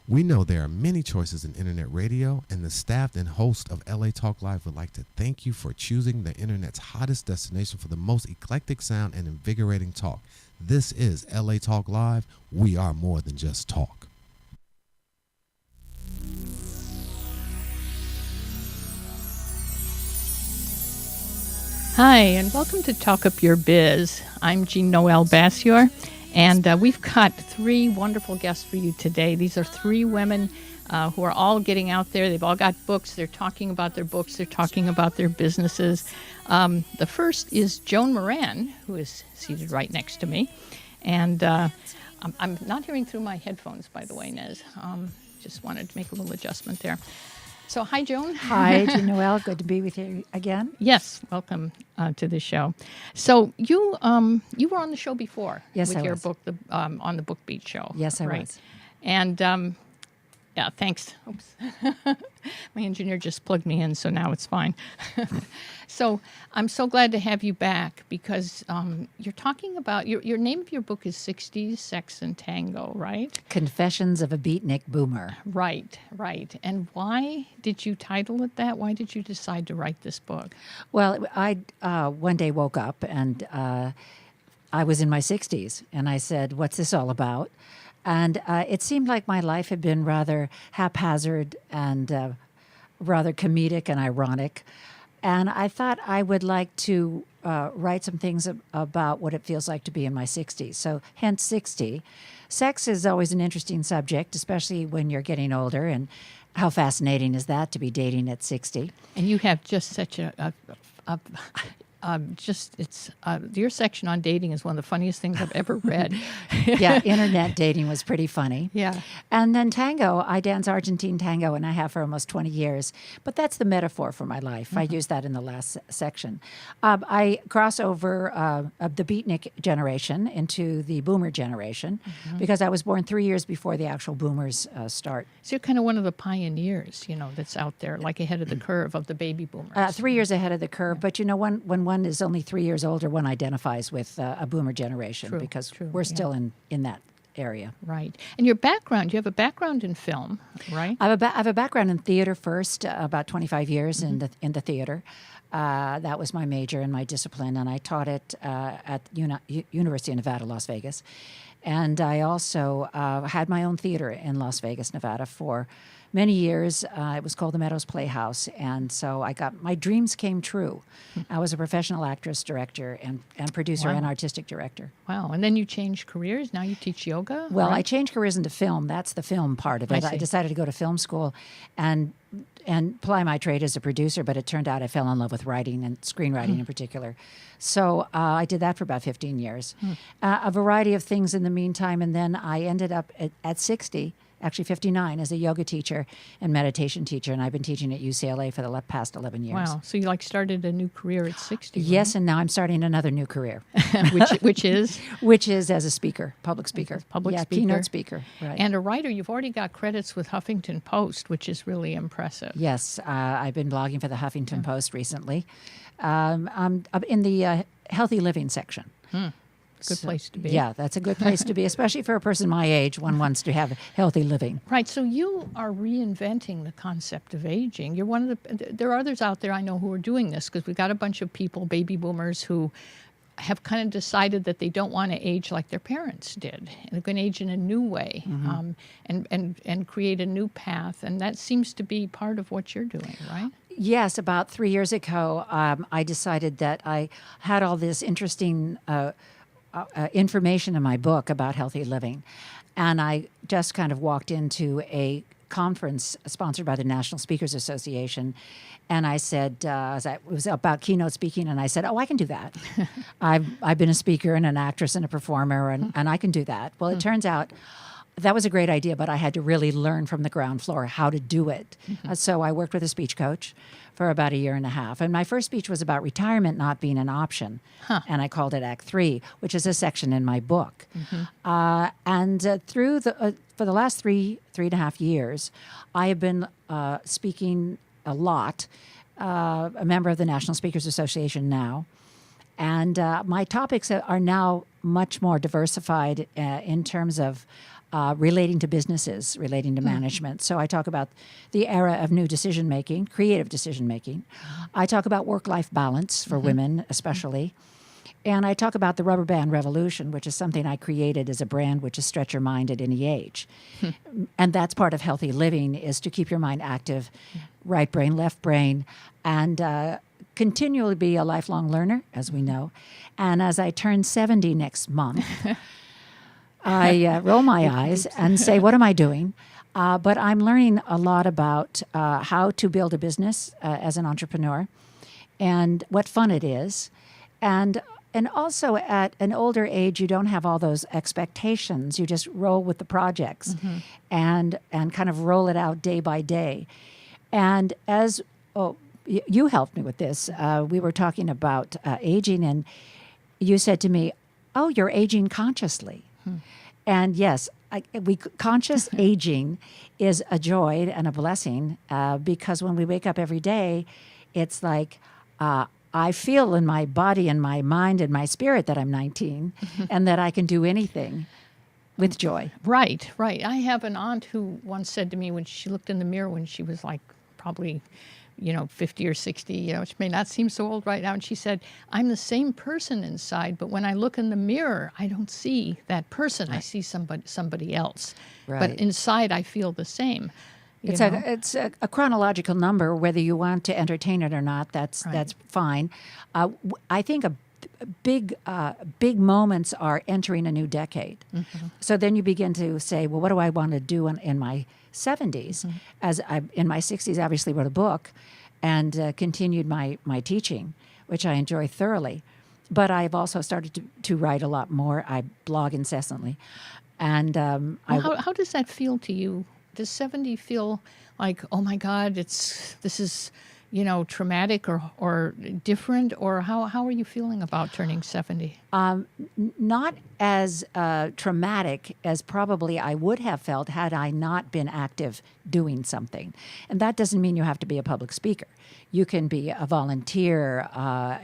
We know there are many choices in internet radio, and the staff and host of LA Talk Live would like to thank you for choosing the internet's hottest destination for the most eclectic sound and invigorating talk. This is LA Talk Live. We are more than just talk. Hi, and welcome to Talk Up Your Biz. I'm Jean Noel Bassior, and we've got three wonderful guests for you today. These are three women who are all getting out there. They've all got books. They're talking about their books. They're talking about their businesses. The first is Joan Moran, who is seated right next to me. And I'm not hearing through my headphones, by the way, Nez. Just wanted to make a little adjustment there. So, hi, Joan. Hi, Jean Noel. Good to be with you again. Yes, welcome to the show. So, you were on the show before. Yes, with I your was. book, on the Book Beat show. Yes, I was. And yeah, thanks. Oops, my engineer just plugged me in, so now it's fine. So, I'm so glad to have you back because you're talking about your name of your book is 60s Sex and Tango, right? Confessions of a Beatnik Boomer. Right. And why did you title it that? Why did you decide to write this book? Well, I one day woke up and I was in my 60s, and I said, "What's this all about?" And it seemed like my life had been rather haphazard and rather comedic and ironic. And I thought I would like to write some things about what it feels like to be in my 60s. So, hence 60. Sex is always an interesting subject, especially when you're getting older. And how fascinating is that to be dating at 60? And you have just such your section on dating is one of the funniest things I've ever read. Yeah, internet dating was pretty funny. Yeah. And then tango, I dance Argentine tango, and I have for almost 20 years. But that's the metaphor for my life. Mm-hmm. I use that in the last section. I cross over the beatnik generation into the boomer generation because I was born 3 years before the actual boomers start. So you're kind of one of the pioneers, that's out there, like ahead of the curve of the baby boomers. 3 years ahead of the curve. Yeah. But, when one is only 3 years older, one identifies with a boomer generation because we're still in that area. Right. And your background, you have a background in film, right? I have a background in theater first, about 25 years in the theater. That was my major and my discipline, and I taught it at University of Nevada, Las Vegas. And I also had my own theater in Las Vegas, Nevada for many years. It was called the Meadows Playhouse, and so my dreams came true. I was a professional actress, director, and producer and artistic director. Wow, and then you changed careers. Now you teach yoga? Well, right? I changed careers into film. That's the film part of it. I decided to go to film school and ply my trade as a producer, but it turned out I fell in love with writing and screenwriting in particular. So I did that for about 15 years. A variety of things in the meantime, and then I ended up at 60, actually 59, as a yoga teacher and meditation teacher, and I've been teaching at UCLA for the past 11 years. Wow, so you started a new career at 60. Yes, right? And now I'm starting another new career. which is? Which is as a speaker, public speaker. Speaker. Keynote speaker. Right. And a writer. You've already got credits with Huffington Post, which is really impressive. Yes, I've been blogging for the Huffington Post recently. I'm in the healthy living section. Good place to be. Yeah, that's a good place to be, especially for a person my age. One wants to have healthy living. Right. So you are reinventing the concept of aging. You're one of there are others out there I know who are doing this because we've got a bunch of people, baby boomers, who have kind of decided that they don't want to age like their parents did. And they're going to age in a new way and create a new path. And that seems to be part of what you're doing, right? Yes, about 3 years ago, I decided that I had all this interesting information in my book about healthy living. And I just kind of walked into a conference sponsored by the National Speakers Association. And I said, it was about keynote speaking, and I said, I can do that. I've been a speaker and an actress and a performer, and I can do that. Well, it turns out that was a great idea, but I had to really learn from the ground floor how to do it. So I worked with a speech coach for about a year and a half. And my first speech was about retirement not being an option. And I called it Act 3, which is a section in my book. For the last three and a half years, I have been speaking a lot, a member of the National Speakers Association now. And my topics are now much more diversified in terms of relating to businesses, relating to management. So I talk about the era of new decision making, creative decision making. I talk about work-life balance for women, especially. And I talk about the rubber band revolution, which is something I created as a brand, which is stretch your mind at any age. And that's part of healthy living, is to keep your mind active, right brain, left brain, and continually be a lifelong learner, as we know. And as I turn 70 next month, I roll my eyes and say, what am I doing? But I'm learning a lot about how to build a business as an entrepreneur and what fun it is. And also at an older age, you don't have all those expectations. You just roll with the projects and kind of roll it out day by day. And you helped me with this. We were talking about aging, and you said to me, oh, you're aging consciously. And yes, conscious aging is a joy and a blessing because when we wake up every day, it's like, I feel in my body and my mind and my spirit that I'm 19 and that I can do anything with joy. Right. I have an aunt who once said to me when she looked in the mirror when she was like probably, 50 or 60, which may not seem so old right now. And she said, I'm the same person inside, but when I look in the mirror, I don't see that person. Right. I see somebody else. Right. But inside, I feel the same. It's a chronological number, whether you want to entertain it or not. That's fine. I think big moments are entering a new decade. So then you begin to say, well, what do I want to do in my 70s? As in my 60s, obviously wrote a book and continued my teaching, which I enjoy thoroughly. But I've also started to write a lot more. I blog incessantly. And how does that feel to you? Does 70 feel like, oh my God, this is, traumatic or different? Or how are you feeling about turning 70? Not as traumatic as probably I would have felt had I not been active doing something. And that doesn't mean you have to be a public speaker. You can be a volunteer.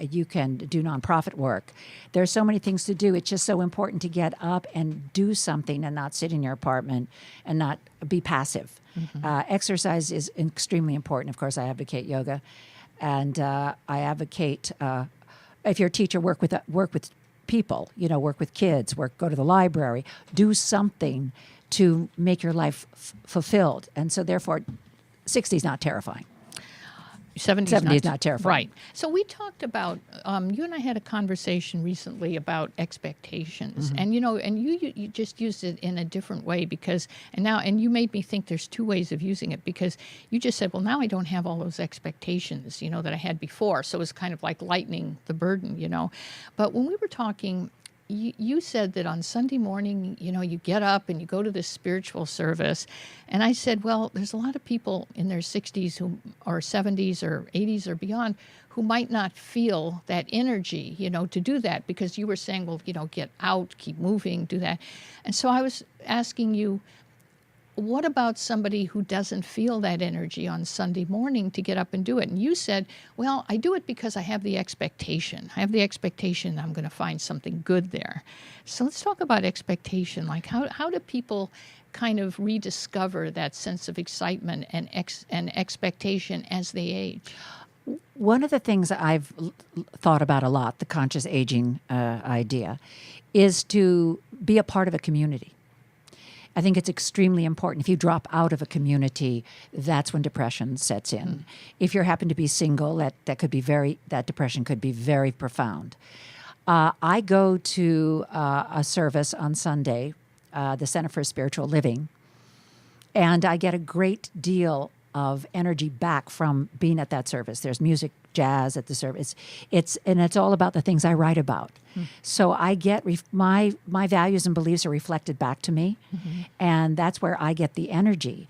You can do nonprofit work. There's so many things to do. It's just so important to get up and do something and not sit in your apartment and not be passive. Exercise is extremely important. Of course, I advocate yoga, and I advocate if you're a teacher, work with people. Work with kids. Go to the library. Do something to make your life fulfilled. And so, therefore, 60 is not terrifying. 70 is not terrifying. Right. So we talked about, you and I had a conversation recently about expectations. And, and you just used it in a different way and you made me think there's two ways of using it because you just said, well, now I don't have all those expectations, that I had before. So it was kind of like lightening the burden, But when we were talking, you said that on Sunday morning, you get up and you go to this spiritual service. And I said, well, there's a lot of people in their 60s or 70s or 80s or beyond who might not feel that energy, to do that because you were saying, well, get out, keep moving, do that. And so I was asking you, what about somebody who doesn't feel that energy on Sunday morning to get up and do it? And you said, well, I do it because I have the expectation. I have the expectation that I'm going to find something good there. So let's talk about expectation. Like how do people kind of rediscover that sense of excitement and expectation as they age? One of the things I've thought about a lot, the conscious aging idea, is to be a part of a community. I think it's extremely important. If you drop out of a community, that's when depression sets in. If you happen to be single, that depression could be very profound. I go to a service on Sunday, the Center for Spiritual Living, and I get a great deal of energy back from being at that service. There's music, jazz at the service. It's all about the things I write about. So I get my values and beliefs are reflected back to me, and that's where I get the energy.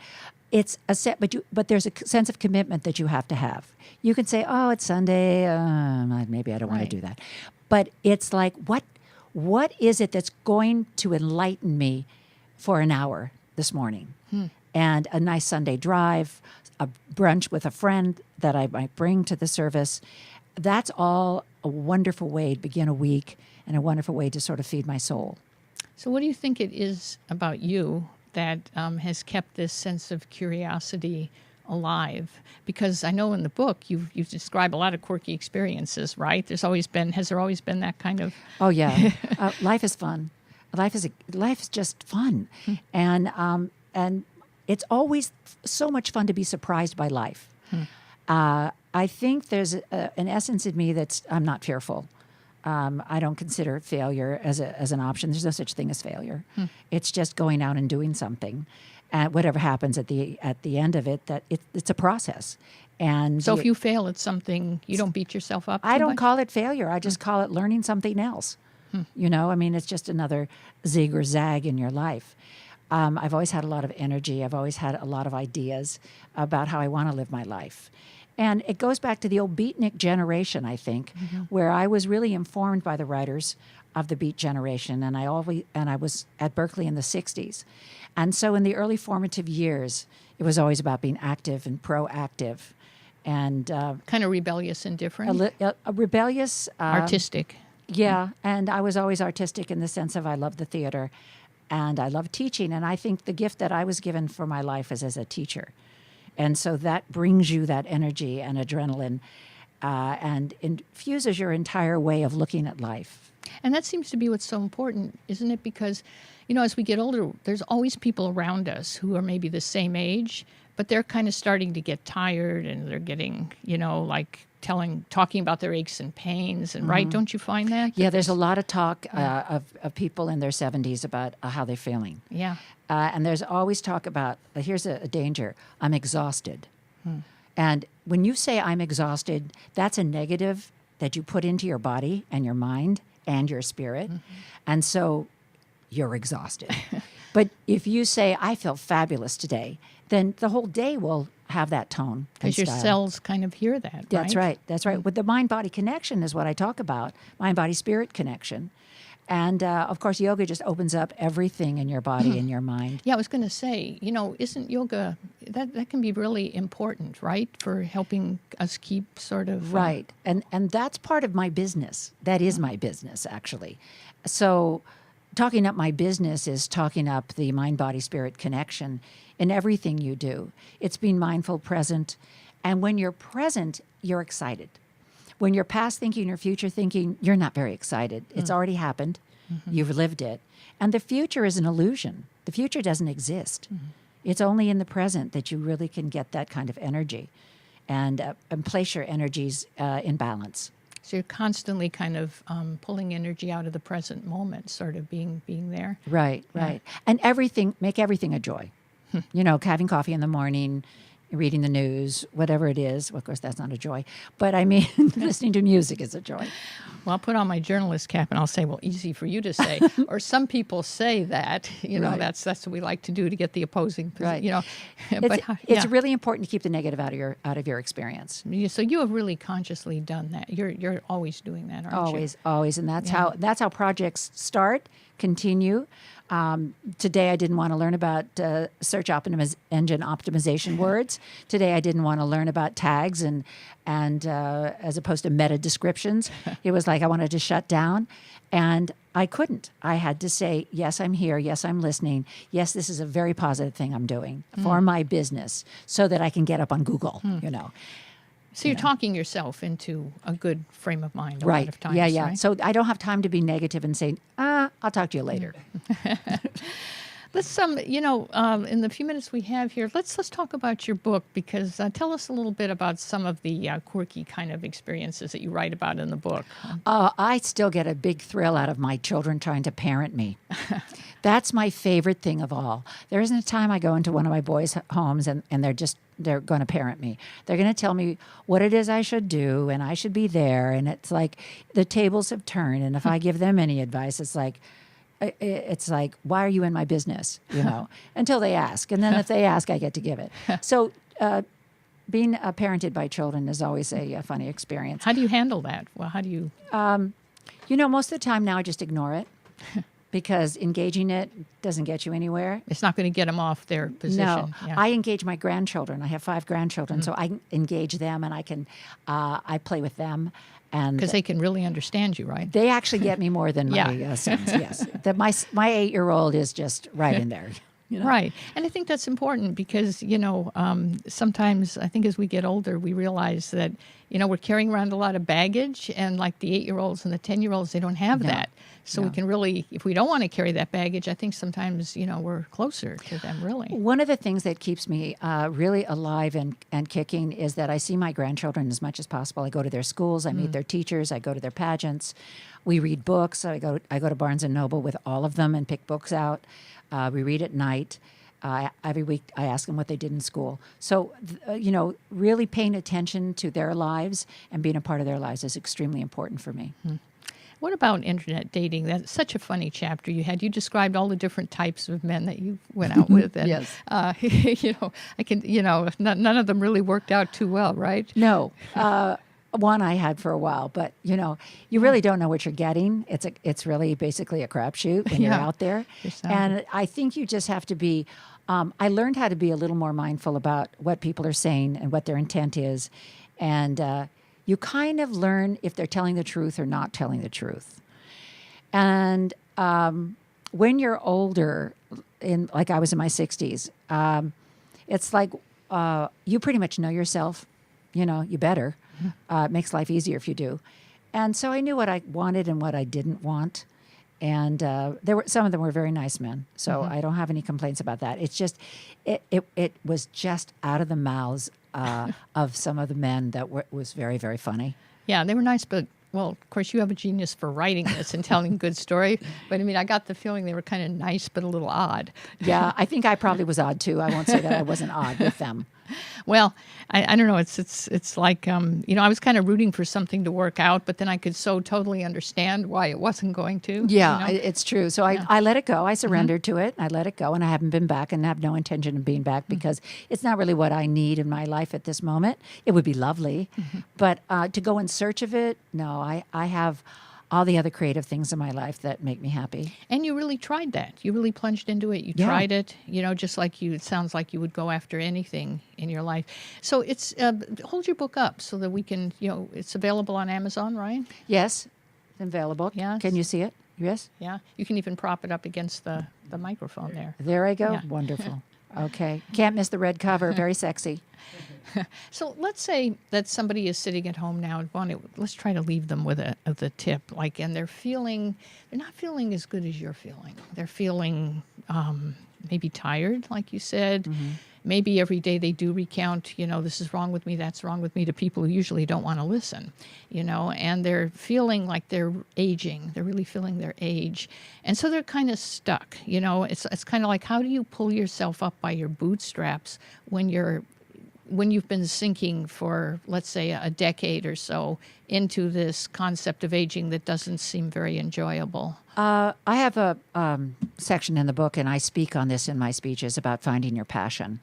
It's a set, but there's a sense of commitment that you have to have. You can say, "Oh, it's Sunday. Maybe I don't want to do that," but it's like, what is it that's going to enlighten me for an hour this morning? And a nice Sunday drive, a brunch with a friend that I might bring to the service, that's all a wonderful way to begin a week and a wonderful way to sort of feed my soul. So, what do you think it is about you that has kept this sense of curiosity alive? Because I know in the book you've described a lot of quirky experiences, right? Has there always been that kind of? Oh yeah, life is fun. Life is just fun, and it's always so much fun to be surprised by life. I think there's an essence in me I'm not fearful. I don't consider failure as an option. There's no such thing as failure. It's just going out and doing something. Whatever happens at the end of it, it's a process. And so if you fail at something, you don't beat yourself up too I don't much? call it failure. I just call it learning something else. I mean, it's just another zig or zag in your life. I've always had a lot of energy. I've always had a lot of ideas about how I want to live my life. And it goes back to the old beatnik generation, I think, where I was really informed by the writers of the beat generation. And I was at Berkeley in the 60s. And so in the early formative years, it was always about being active and proactive. And kind of rebellious and different? a rebellious. Artistic. Yeah. And I was always artistic in the sense of I loved the theater and I loved teaching. And I think the gift that I was given for my life is as a teacher. And so that brings you that energy and adrenaline and infuses your entire way of looking at life. And that seems to be what's so important, isn't it? Because, as we get older, there's always people around us who are maybe the same age, but they're kind of starting to get tired and they're getting, talking about their aches and pains. And right, don't you find that? Yeah, there's a lot of talk of people in their 70s about how they're feeling. Yeah. And there's always talk about, here's a danger, I'm exhausted. And when you say I'm exhausted, that's a negative that you put into your body and your mind and your spirit. And so you're exhausted. But if you say, I feel fabulous today, then the whole day will have that tone. Because your cells kind of hear that, right? That's right. That's right. With the mind-body connection is what I talk about, mind-body-spirit connection. And, of course, yoga just opens up everything in your body and your mind. Yeah, I was going to say, isn't yoga, that can be really important, right, for helping us keep sort of... Right. And that's part of my business. That is my business, actually. So talking up my business is talking up the mind-body-spirit connection in everything you do. It's being mindful, present. And when you're present, you're excited. When you're past thinking or future thinking, you're not very excited. It's already happened. You've lived it. And the future is an illusion. The future doesn't exist. It's only in the present that you really can get that kind of energy and place your energies in balance. So you're constantly kind of pulling energy out of the present moment, sort of being there. Right, right. And make everything a joy. Having coffee in the morning, reading the news, whatever it is. Well, of course, that's not a joy. But I mean, listening to music is a joy. Well, I'll put on my journalist cap and I'll say, well, easy for you to say. Or some people say that, right. that's what we like to do to get the opposing position. Right. It's really important to keep the negative out of your experience. So you have really consciously done that. You're always doing that, aren't you? Always. And that's how projects start, continue. Today, I didn't want to learn about search engine optimization words. Today, I didn't want to learn about tags and as opposed to meta descriptions. It was like I wanted to shut down, and I couldn't. I had to say, yes, I'm here. Yes, I'm listening. Yes, this is a very positive thing I'm doing for my business so that I can get up on Google, So you're talking yourself into a good frame of mind a right. lot of times, Yeah. right? So I don't have time to be negative and say, I'll talk to you later. Let's in the few minutes we have here, let's talk about your book, because tell us a little bit about some of the quirky kind of experiences that you write about in the book. I still get a big thrill out of my children trying to parent me. That's my favorite thing of all. There isn't a time I go into one of my boys' homes and they're going to parent me. They're going to tell me what it is I should do, and I should be there. And it's like the tables have turned. And if I give them any advice, it's like, why are you in my business? Until they ask. And then if they ask, I get to give it. So being parented by children is always a funny experience. How do you handle that? Well, how do you? Most of the time now I just ignore it. because engaging it doesn't get you anywhere. It's not going to get them off their position. No, Yeah. I engage my grandchildren. I have 5 grandchildren, so I engage them, and I play with them, and Because they can really understand you, right? they actually get me more than my Yeah. sons. Yes, my 8-year-old is just right in there. You know? Right. And I think that's important because, sometimes I think as we get older, we realize that, we're carrying around a lot of baggage, and like the 8-year-olds and the 10-year-olds, they don't have No. that. So we No. can really, if we don't want to carry that baggage, I think sometimes, we're closer to them, really. One of the things that keeps me really alive and kicking is that I see my grandchildren as much as possible. I go to their schools, I meet their teachers, I go to their pageants, we read books. I go to Barnes and Noble with all of them and pick books out. We read at night. Every week I ask them what they did in school. So, really paying attention to their lives and being a part of their lives is extremely important for me. What about internet dating? That's such a funny chapter you had. You described all the different types of men that you went out with. And, Yes. None of them really worked out too well, right? No. One I had for a while, but you really don't know what you're getting. It's really basically a crapshoot when you're Yeah. out there, Yes, and I think you just have to be. I learned how to be a little more mindful about what people are saying and what their intent is, and you kind of learn if they're telling the truth or not telling the truth. And when you're older, like I was in my 60s, it's like you pretty much know yourself. You better. It makes life easier if you do. And so I knew what I wanted and what I didn't want. And some of them were very nice men. So I don't have any complaints about that. It's just, it was just out of the mouths of some of the men that was very, very funny. Yeah, they were nice, but, well, of course, you have a genius for writing this and telling a good story. But, I got the feeling they were kind of nice, but a little odd. Yeah, I think I probably was odd, too. I won't say that I wasn't odd with them. Well, I don't know. It's like, I was kind of rooting for something to work out, but then I could so totally understand why it wasn't going to. Yeah, it's true. So I let it go. I surrendered to it. I let it go, and I haven't been back and have no intention of being back because it's not really what I need in my life at this moment. It would be lovely, but to go in search of it, no, I have all the other creative things in my life that make me happy. And you really tried that. You really plunged into it. You Yeah. tried it, just like it sounds like you would go after anything in your life. So it's, hold your book up so that we can, it's available on Amazon, right? Yes, it's available. Yes. Can you see it? Yes. Yeah. You can even prop it up against the microphone there. There I go. Yeah. Wonderful. Okay. Can't miss the red cover. Very sexy. So let's say that somebody is sitting at home now and let's try to leave them with a tip, and they're not feeling as good as you're feeling. They're feeling maybe tired, like you said. Maybe every day they do recount, this is wrong with me, that's wrong with me to people who usually don't want to listen, and they're feeling like they're aging. They're really feeling their age. And so they're kind of stuck, it's kind of like, how do you pull yourself up by your bootstraps when you've been sinking for, let's say, a decade or so into this concept of aging that doesn't seem very enjoyable? I have a section in the book, and I speak on this in my speeches about finding your passion.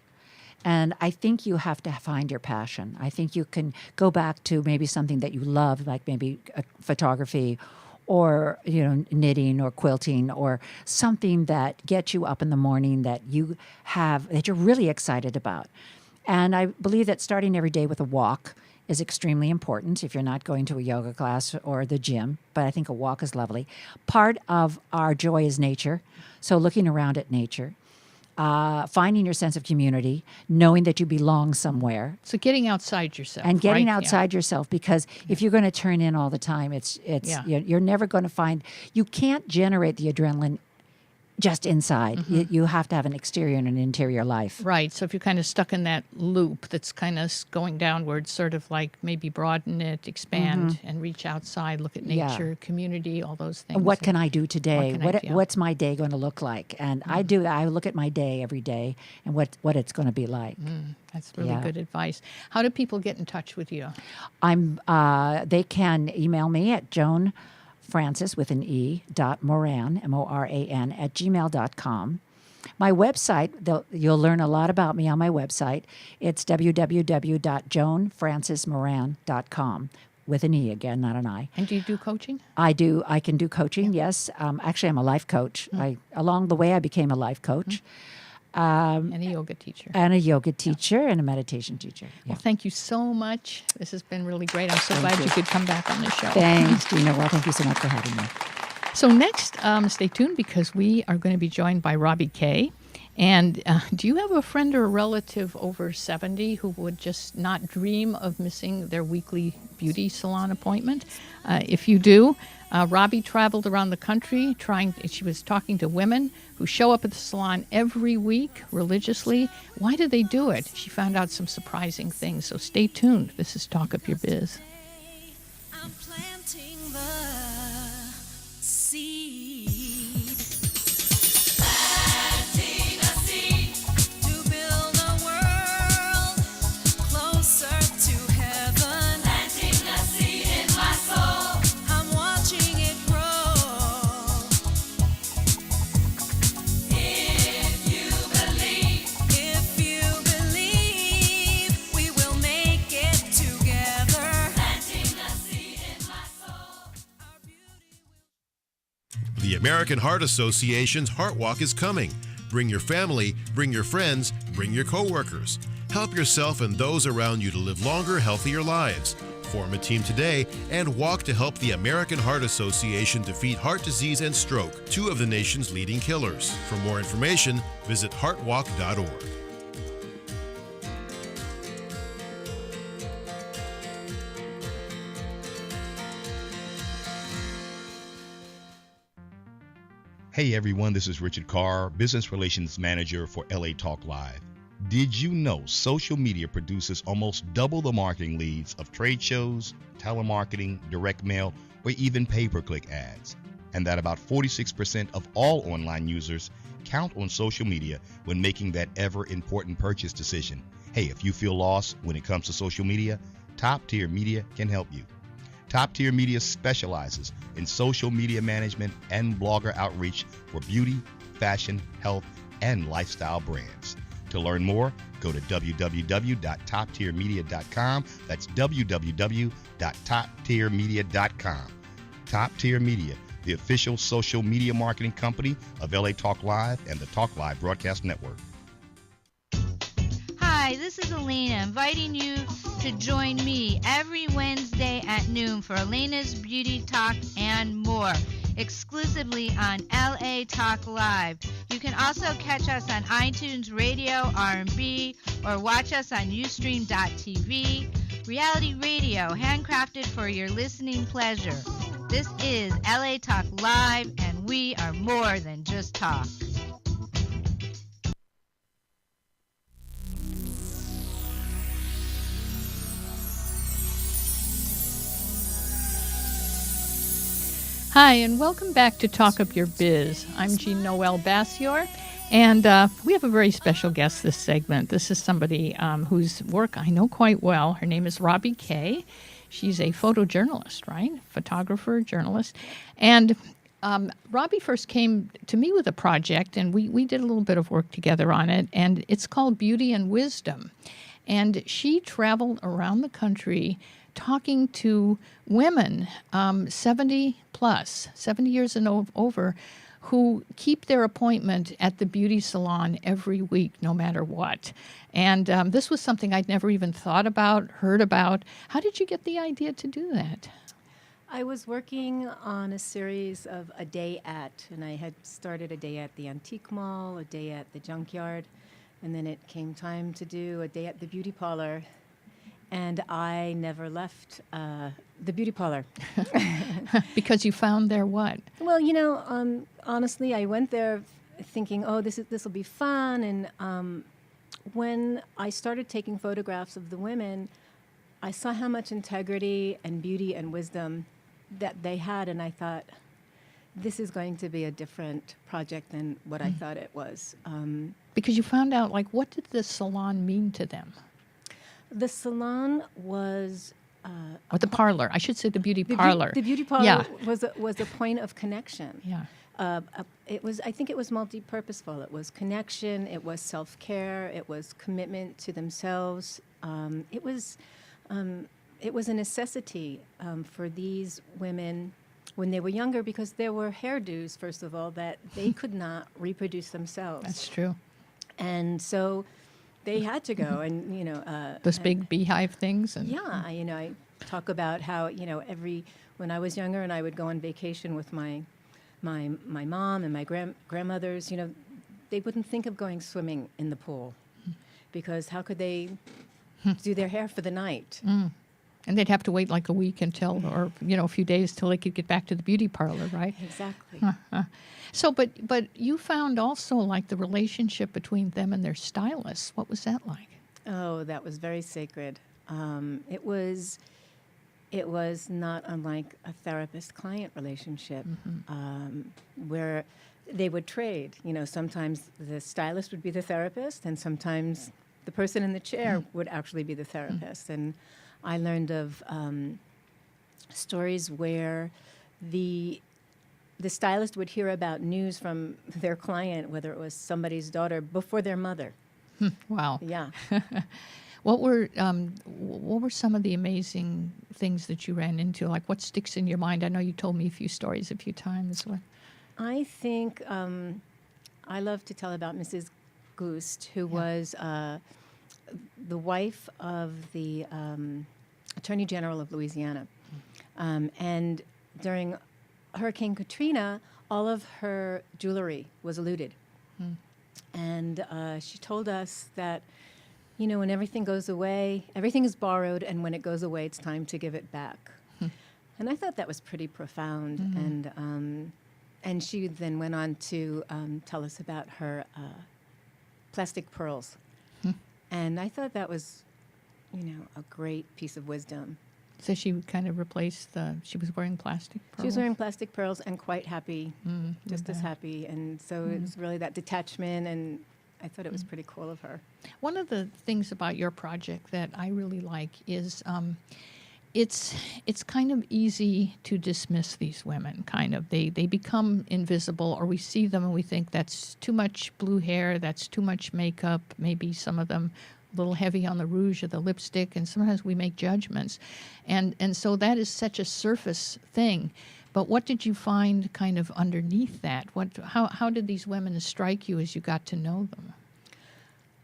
And I think you have to find your passion. I think you can go back to maybe something that you love, like maybe photography or knitting or quilting or something that gets you up in the morning that you're really excited about. And I believe that starting every day with a walk is extremely important if you're not going to a yoga class or the gym, but I think a walk is lovely. Part of our joy is nature, so looking around at nature, finding your sense of community, knowing that you belong somewhere. So getting outside yourself. And getting right? outside yourself, because if you're going to turn in all the time, you're never going to find, you can't generate the adrenaline just inside. You have to have an exterior and an interior life. Right. So if you're kind of stuck in that loop that's kind of going downward, sort of like maybe broaden it, expand, and reach outside, look at nature, community, all those things. And what can I do today? do? What's my day going to look like? And I look at my day every day and what it's going to be like. That's really good advice. How do people get in touch with you? They can email me at Joan Francis with an E .Moran, MORAN @gmail.com. My website, you'll learn a lot about me on my website. It's www.joanfrancismoran.com. with an E again, not an I. And do you do coaching? I do. I can do coaching, yes. Actually, I'm a life coach. Along the way, I became a life coach. And a yoga teacher. And a yoga teacher and a meditation teacher. Yeah. Well, thank you so much. This has been really great. I'm so glad you could come back on the show. Thanks, Gina. Well, thank you so much for having me. So next, stay tuned because we are going to be joined by Robbie Kay. And do you have a friend or a relative over 70 who would just not dream of missing their weekly beauty salon appointment? If you do, Robbie traveled around the country she was talking to women who show up at the salon every week religiously. Why do they do it? She found out some surprising things. So stay tuned. This is Talk Up Your Biz. I'm planting the seed. Planting a seed to build a world closer to heaven. Planting a seed in my soul. I'm watching it grow. If you believe, we will make it together. Planting a seed in my soul. Our beauty will. The American Heart Association's Heart Walk is coming. Bring your family, bring your friends, bring your coworkers. Help yourself and those around you to live longer, healthier lives. Form a team today and walk to help the American Heart Association defeat heart disease and stroke, two of the nation's leading killers. For more information, visit heartwalk.org. Hey everyone, this is Richard Carr, Business Relations Manager for LA Talk Live. Did you know social media produces almost double the marketing leads of trade shows, telemarketing, direct mail, or even pay-per-click ads? And that about 46% of all online users count on social media when making that ever-important purchase decision. Hey, if you feel lost when it comes to social media, Top Tier Media can help you. Top Tier Media specializes in social media management and blogger outreach for beauty, fashion, health, and lifestyle brands. To learn more, go to www.toptiermedia.com. That's www.toptiermedia.com. Top Tier Media, the official social media marketing company of LA Talk Live and the Talk Live Broadcast Network. Hi, this is Elena, inviting you to join me every Wednesday at noon for Elena's Beauty Talk and more, exclusively on LA Talk Live. You can also catch us on iTunes Radio, R&B, or watch us on Ustream.tv. Reality radio, handcrafted for your listening pleasure. This is LA Talk Live, and we are more than just talk. Hi, and welcome back to Talk Up Your Biz. I'm Jean Noel Bassior, and we have a very special guest this segment. This is somebody whose work I know quite well. Her name is Robbie Kay. She's a photojournalist, right? Photographer, journalist. And Robbie first came to me with a project, and we did a little bit of work together on it, and it's called Beauty and Wisdom. And she traveled around the country talking to women 70 plus, 70 years and over, who keep their appointment at the beauty salon every week, no matter what. And this was something I'd never even thought about, heard about. How did you get the idea to do that? I was working on a series of a day at, and I had started a day at the antique mall, a day at the junkyard, and then it came time to do a day at the beauty parlor. And I never left the beauty parlor. Because you found there what? Well, honestly, I went there thinking, oh, this will be fun. And when I started taking photographs of the women, I saw how much integrity and beauty and wisdom that they had, and I thought, this is going to be a different project than what I thought it was. Because you found out, what did the salon mean to them? The salon was... or the parlor. I should say the beauty parlor. The beauty parlor was a point of connection. Yeah. I think it was multi-purposeful. It was connection, it was self-care, it was commitment to themselves. It was it was a necessity for these women when they were younger, because there were hairdos, first of all, that they could not reproduce themselves. That's true. And so they had to go, and Those big beehive things. And yeah, I talk about how when I was younger and I would go on vacation with my mom and my grandmothers, they wouldn't think of going swimming in the pool, because how could they do their hair for the night? And they'd have to wait like a week until, or a few days till they could get back to the beauty parlor, right? Exactly. So, but you found also like the relationship between them and their stylists. What was that like? Oh, that was very sacred. It was not unlike a therapist-client relationship, where they would trade. Sometimes the stylist would be the therapist, and sometimes the person in the chair would actually be the therapist. And I learned of stories where the stylist would hear about news from their client, whether it was somebody's daughter, before their mother. Wow. Yeah. What were some of the amazing things that you ran into? Like, what sticks in your mind? I know you told me a few stories a few times. I think I love to tell about Mrs. Goost, who was the wife of the Attorney General of Louisiana. And during Hurricane Katrina, all of her jewelry was looted. And she told us that, when everything goes away, everything is borrowed, and when it goes away, it's time to give it back. And I thought that was pretty profound. And she then went on to tell us about her plastic pearls. And I thought that was, a great piece of wisdom. So she would kind of replace she was wearing plastic pearls? She was wearing plastic pearls and quite happy, just as happy. And so it was really that detachment, and I thought it was pretty cool of her. One of the things about your project that I really like is it's kind of easy to dismiss these women, kind of. They become invisible, or we see them and we think that's too much blue hair, that's too much makeup, maybe some of them a little heavy on the rouge or the lipstick, and sometimes we make judgments. And so that is such a surface thing. But what did you find kind of underneath that? How did these women strike you as you got to know them?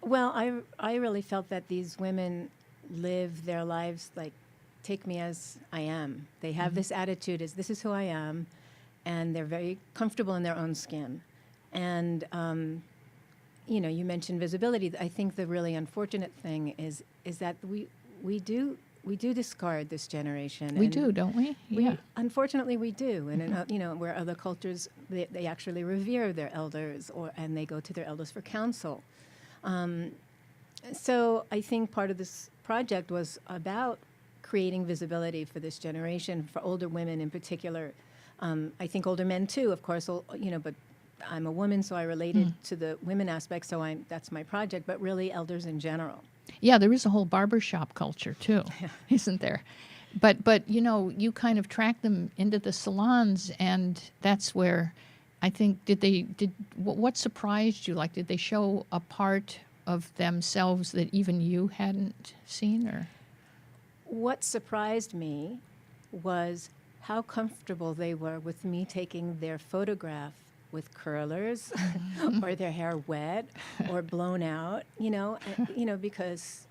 Well, I really felt that these women live their lives like, take me as I am. They have this attitude as, this is who I am, and they're very comfortable in their own skin. And, you mentioned visibility. I think the really unfortunate thing is that we do discard this generation. We do, don't we? Yeah. Unfortunately, we do. And, where other cultures, they actually revere their elders, and they go to their elders for counsel. So I think part of this project was about creating visibility for this generation, for older women in particular. I think older men too, of course, but I'm a woman, so I related to the women aspect, so that's my project, but really elders in general. Yeah, there is a whole barbershop culture too, isn't there? But you kind of track them into the salons, and that's where I think what surprised you? Like, did they show a part of themselves that even you hadn't seen, or? What surprised me was how comfortable they were with me taking their photograph with curlers or their hair wet or blown out, because,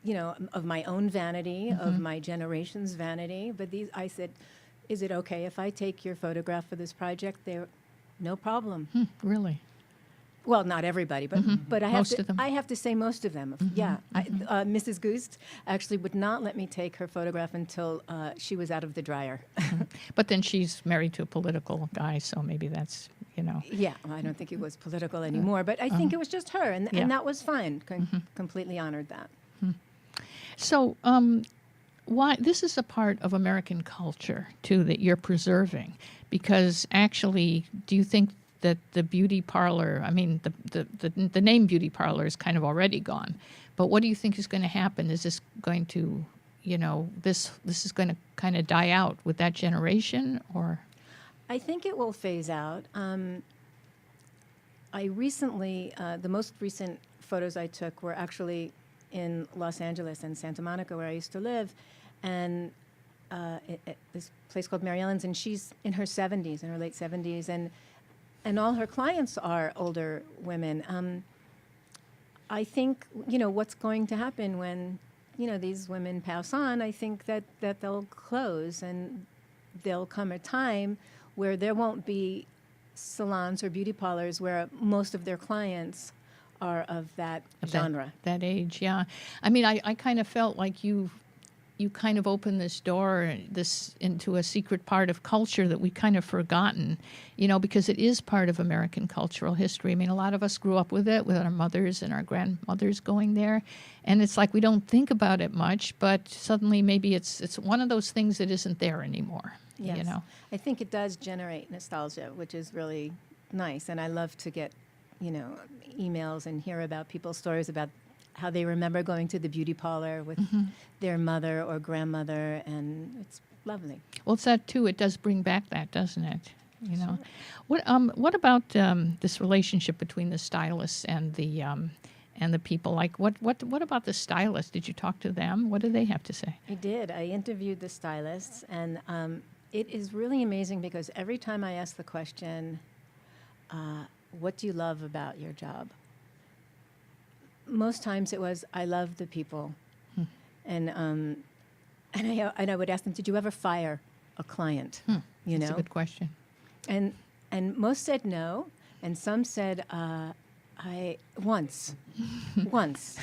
of my own vanity, of my generation's vanity. But I said, is it okay if I take your photograph for this project? No problem. Really? Well, not everybody, but I have to say most of them. Yeah, Mrs. Goost actually would not let me take her photograph until she was out of the dryer. But then she's married to a political guy, so maybe that's Yeah, well, I don't think it was political anymore, but I think it was just her, and that was fine. Completely honored that. So, why this is a part of American culture too that you're preserving, because actually, do you think that the beauty parlor, I mean, the name beauty parlor is kind of already gone, but what do you think is going to happen? Is this going to, this is going to kind of die out with that generation, or? I think it will phase out. I recently, the most recent photos I took were actually in Los Angeles and Santa Monica, where I used to live, and this place called Mary Ellen's, and she's in her 70s, in her late 70s, and all her clients are older women. I think, what's going to happen when, these women pass on, I think that they'll close, and there'll come a time where there won't be salons or beauty parlors where most of their clients are of that genre. That age, yeah. I mean, I kind of felt like you kind of opened this door into a secret part of culture that we kind of forgotten, because it is part of American cultural history. I mean, a lot of us grew up with it, with our mothers and our grandmothers going there, and it's like we don't think about it much, but suddenly maybe it's one of those things that isn't there anymore. Yes. I think it does generate nostalgia, which is really nice, and I love to get, emails and hear about people's stories about how they remember going to the beauty parlor with their mother or grandmother, and it's lovely. Well, it's that too. It does bring back that, doesn't it? What about this relationship between the stylists and the people? Like, what about the stylists? Did you talk to them? What do they have to say? I did. I interviewed the stylists, and it is really amazing because every time I ask the question, "What do you love about your job?" Most times it was, I love the people. And I would ask them, did you ever fire a client? That's a good question. And most said no, and some said, I once,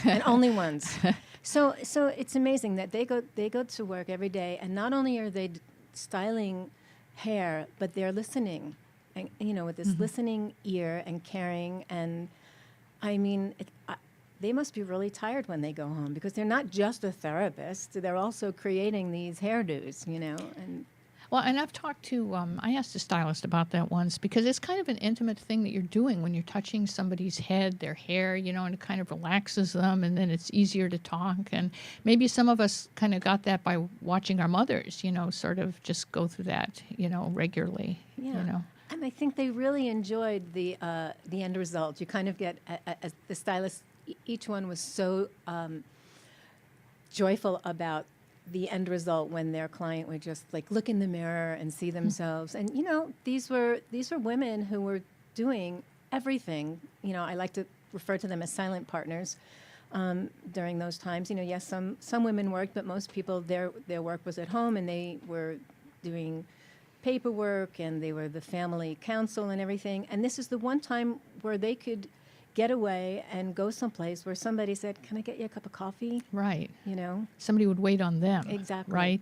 and only once. So it's amazing that they go to work every day, and not only are they styling hair, but they're listening, and with this listening ear and caring, and I mean, they must be really tired when they go home because they're not just a therapist; they're also creating these hairdos, and. Well, and I've talked to, I asked a stylist about that once because it's kind of an intimate thing that you're doing when you're touching somebody's head, their hair, and it kind of relaxes them, and then it's easier to talk. And maybe some of us kind of got that by watching our mothers, sort of just go through that, regularly. Yeah. And I think they really enjoyed the end result. You kind of get, as the stylist, each one was so joyful about the end result when their client would just like look in the mirror and see themselves. And these were women who were doing everything. I like to refer to them as silent partners during those times. Yes, some women worked, but most people their work was at home, and they were doing paperwork, and they were the family counsel and everything. And this is the one time where they could get away and go someplace where somebody said, "Can I get you a cup of coffee?" Right. Somebody would wait on them. Exactly. Right.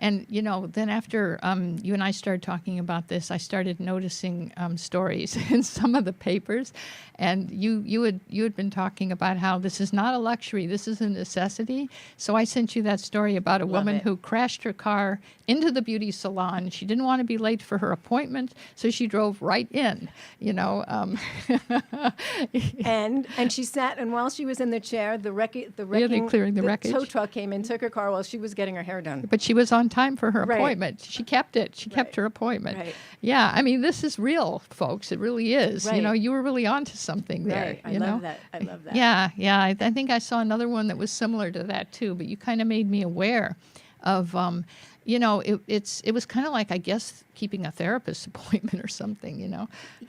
And, then after you and I started talking about this, I started noticing stories in some of the papers. And you had been talking about how this is not a luxury, this is a necessity. So I sent you that story about a woman who crashed her car into the beauty salon. She didn't want to be late for her appointment, so she drove right in, And she sat, and while she was in the chair, the clearing the wreckage. tow truck came in, took her car while she was getting her hair done. But she was on time for her appointment. She kept it. She kept her appointment. Right. Yeah, I mean, this is real, folks. It really is. Right. You were really onto something there. Right. I love that. I love that. Yeah. I think I saw another one that was similar to that too. But you kind of made me aware of, it was kind of like, I guess, keeping a therapist appointment or something.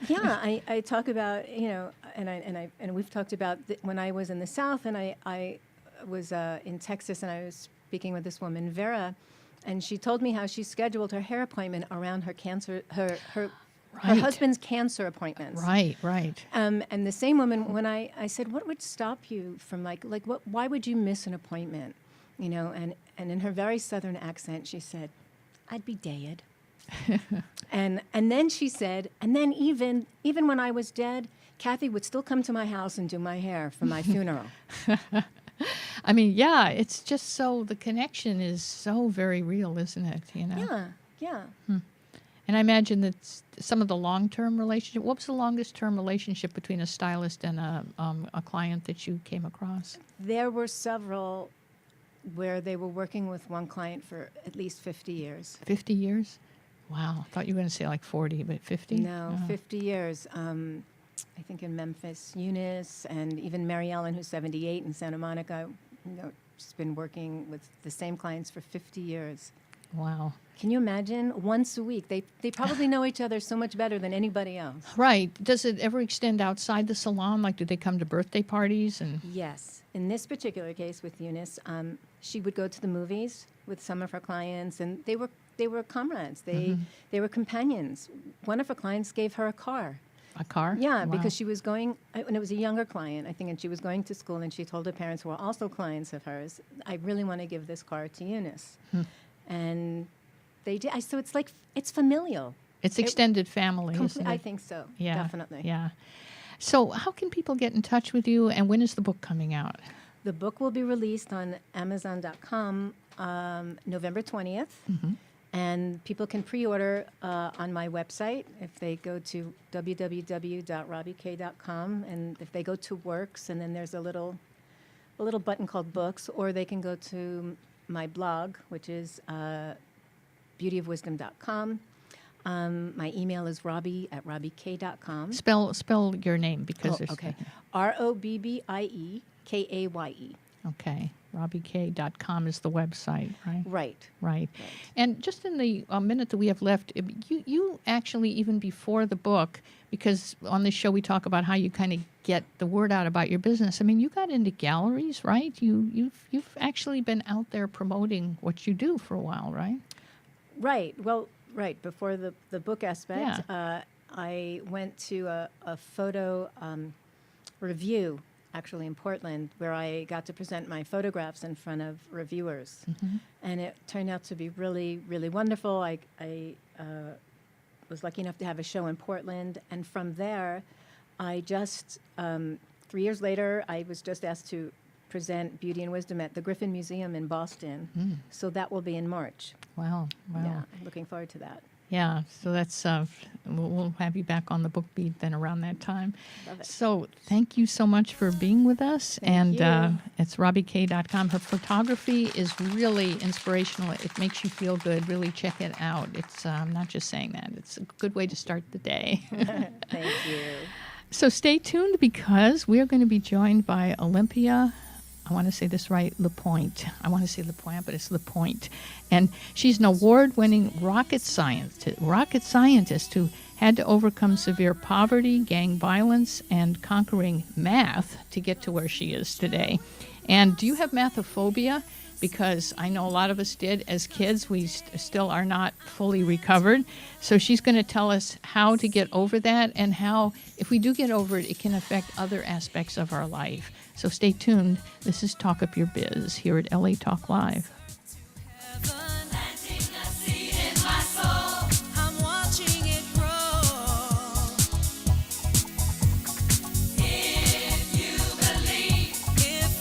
Yeah, I talk about and we've talked about when I was in the South, and I was in Texas, and I was speaking with this woman, Vera, and she told me how she scheduled her hair appointment around her cancer, her husband's cancer appointments. Right. And the same woman, when I said, what would stop you from why would you miss an appointment? And in her very Southern accent, she said, I'd be dead. and then she said, and then even when I was dead, Kathy would still come to my house and do my hair for my funeral. I mean, yeah, it's just so, the connection is so very real, isn't it? Yeah. And I imagine that some of the long-term relationship, what was the longest-term relationship between a stylist and a client that you came across? There were several where they were working with one client for at least 50 years. 50 years? Wow. I thought you were going to say like 40, but 50? No, 50 years. I think in Memphis, Eunice, and even Mary Ellen, who's 78 in Santa Monica, She's been working with the same clients for 50 years. Wow. Can you imagine? Once a week. They probably know each other so much better than anybody else. Right. Does it ever extend outside the salon? Like, do they come to birthday parties? And Yes. In this particular case with Eunice, she would go to the movies with some of her clients, and they were comrades. They were companions. One of her clients gave her a car. a car? Yeah, Wow. because she was going, and it was a younger client, I think, and she was going to school, and she told her parents, who are also clients of hers, I really want to give this car to Eunice. And they did. So it's like, it's familial. It's extended family, isn't it? I think so, Yeah, definitely. Yeah. So how can people get in touch with you, and when is the book coming out? The book will be released on Amazon.com November 20th. And people can pre-order on my website if they go to www.robbyk.com, and if they go to Works, and then there's a little button called Books, or they can go to my blog, which is beautyofwisdom.com. My email is robbie@robbyk.com. Spell your name because there's okay. ROBBIEKAYE. Okay. RobbieK.com is the website, right? Right. Right. And just in the minute that we have left, you actually, even before the book, because on this show we talk about how you kind of get the word out about your business. I mean, you got into galleries, right? You've actually been out there promoting what you do for a while, right? Right. Well, right. Before the book aspect, I went to a photo review, actually in Portland, where I got to present my photographs in front of reviewers. And it turned out to be really, really wonderful. I was lucky enough to have a show in Portland. And from there, I just, 3 years later, I was just asked to present Beauty and Wisdom at the Griffin Museum in Boston. So that will be in March. Wow. Yeah, I'm looking forward to that. Yeah, so that's we'll have you back on the book beat then around that time. Love it. So thank you so much for being with us. Thank and you. It's RobbieK.com. Her photography is really inspirational. It makes you feel good. Really check it out. It's I'm not just saying that. It's a good way to start the day. Thank you. So stay tuned because we're going to be joined by Olympia. I want to say this right, LaPointe. I want to say LaPointe, but it's LaPointe. And she's an award-winning rocket scientist who had to overcome severe poverty, gang violence, and conquering math to get to where she is today. And do you have mathophobia? Because I know a lot of us did as kids. We still are not fully recovered. So she's going to tell us how to get over that and how, if we do get over it, it can affect other aspects of our life. So stay tuned. This is Talk Up Your Biz here at LA Talk Live. Planting a seed in my soul. I'm watching it grow. If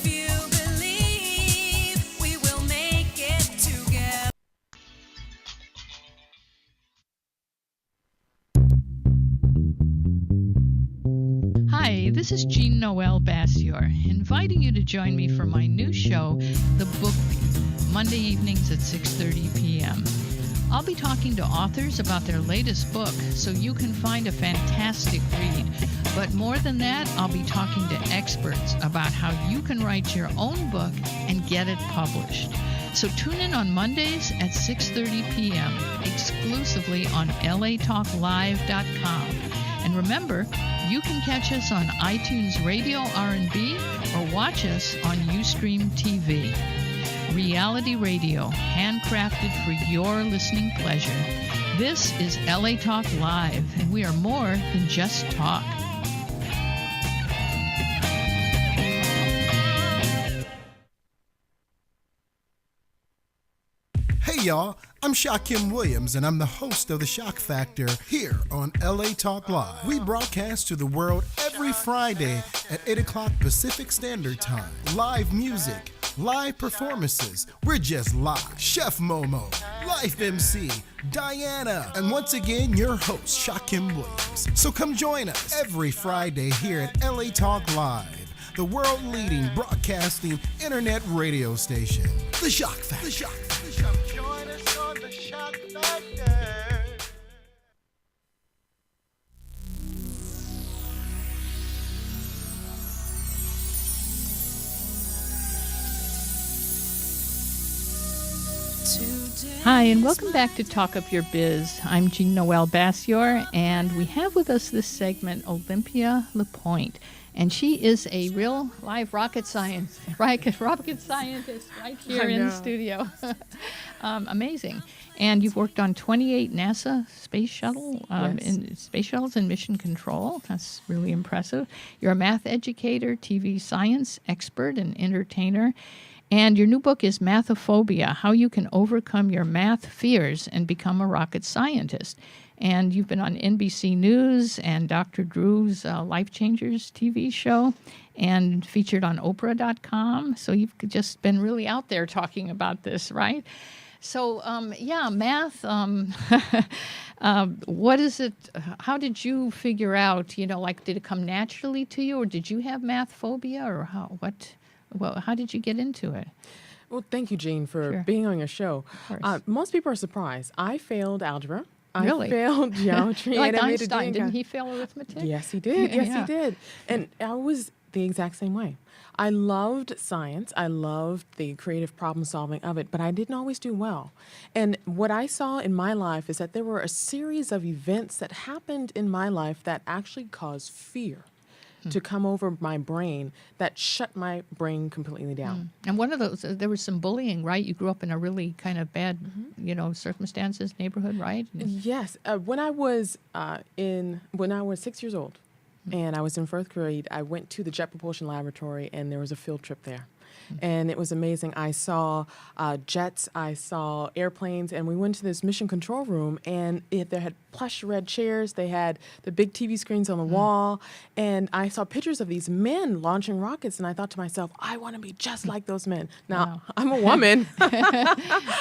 you believe, we will make it together. Hi, this is Jean Noel Bassior, inviting you to join me for my new show, The Book Beat, Monday evenings at 6:30 p.m. I'll be talking to authors about their latest book so you can find a fantastic read. But more than that, I'll be talking to experts about how you can write your own book and get it published. So tune in on Mondays at 6:30 p.m. exclusively on latalklive.com. And remember, you can catch us on iTunes Radio R&B or watch us on Ustream TV. Reality radio, handcrafted for your listening pleasure. This is LA Talk Live, and we are more than just talk. Hey y'all, I'm Shaquem Williams and I'm the host of The Shock Factor here on LA Talk Live. We broadcast to the world every Friday at 8 o'clock Pacific Standard Time. Live music, live performances, we're just live. Chef Momo, Life MC, Diana, and once again your host Shaquem Williams. So come join us every Friday here at LA Talk Live, the world-leading broadcasting internet radio station. The Shock Factor. The Shock Factor. Join us on The Shock Factor. Hi, and welcome back to Talk Up Your Biz. I'm Jean Noel Bassior, and we have with us this segment Olympia LaPointe. And she is a real live rocket scientist right here in the studio. Amazing. And you've worked on 28 NASA space shuttles and mission control. That's really impressive. You're a math educator, TV science expert, and entertainer. And your new book is Mathophobia, How You Can Overcome Your Math Fears and Become a Rocket Scientist. And you've been on NBC News and Dr. Drew's Life Changers TV show and featured on Oprah.com. So you've just been really out there talking about this, right? So, math, what is it? How did you figure out, did it come naturally to you, or did you have math phobia, or how did you get into it? Well, thank you, Jean, for Sure. being on your show. Of course. Most people are surprised. I failed algebra. Really? I failed geometry. Like and I made a Einstein, D didn't in he fail arithmetic? Yes, he did. Yes, Yeah. he did. And I was the exact same way. I loved science. I loved the creative problem solving of it, but I didn't always do well. And what I saw in my life is that there were a series of events that happened in my life that actually caused fear to come over my brain that shut my brain completely down. And one of those, there was some bullying, right? You grew up in a really kind of bad, circumstances, neighborhood, right? Yes. When I was 6 years old, and I was in 4th grade, I went to the Jet Propulsion Laboratory, and there was a field trip there. And it was amazing. I saw jets, I saw airplanes, and we went to this mission control room, and there had plush red chairs. They had the big TV screens on the wall, and I saw pictures of these men launching rockets, and I thought to myself, I want to be just like those men. Now, Wow. I'm a woman.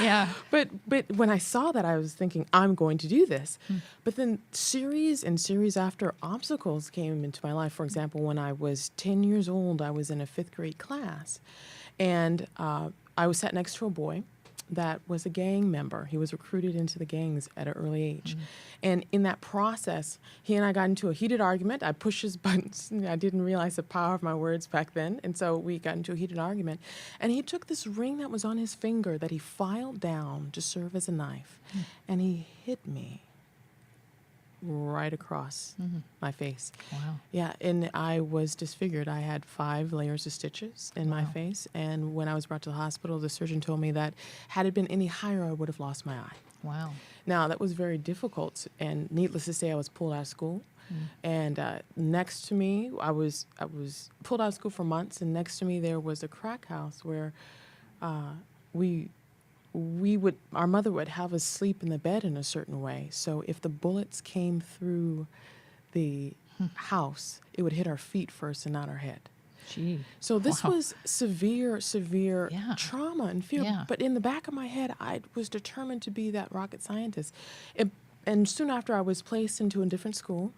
Yeah. But when I saw that, I was thinking, I'm going to do this. But then series and series after obstacles came into my life. For example, when I was 10 years old, I was in a 5th grade class. And I was sat next to a boy that was a gang member. He was recruited into the gangs at an early age. And in that process, he and I got into a heated argument. I pushed his buttons. I didn't realize the power of my words back then. And so we got into a heated argument. And he took this ring that was on his finger that he filed down to serve as a knife. And he hit me right across my face. Wow. Yeah, and I was disfigured. I had 5 layers of stitches in my face. And when I was brought to the hospital, the surgeon told me that had it been any higher, I would have lost my eye. Wow. Now, that was very difficult, and needless to say, I was pulled out of school. And next to me, I was pulled out of school for months, and next to me there was a crack house where our mother would have us sleep in the bed in a certain way. So if the bullets came through the house, it would hit our feet first and not our head. Gee. So this Wow. was severe Yeah. trauma and fear. Yeah. But in the back of my head, I was determined to be that rocket scientist. And soon after, I was placed into a different school,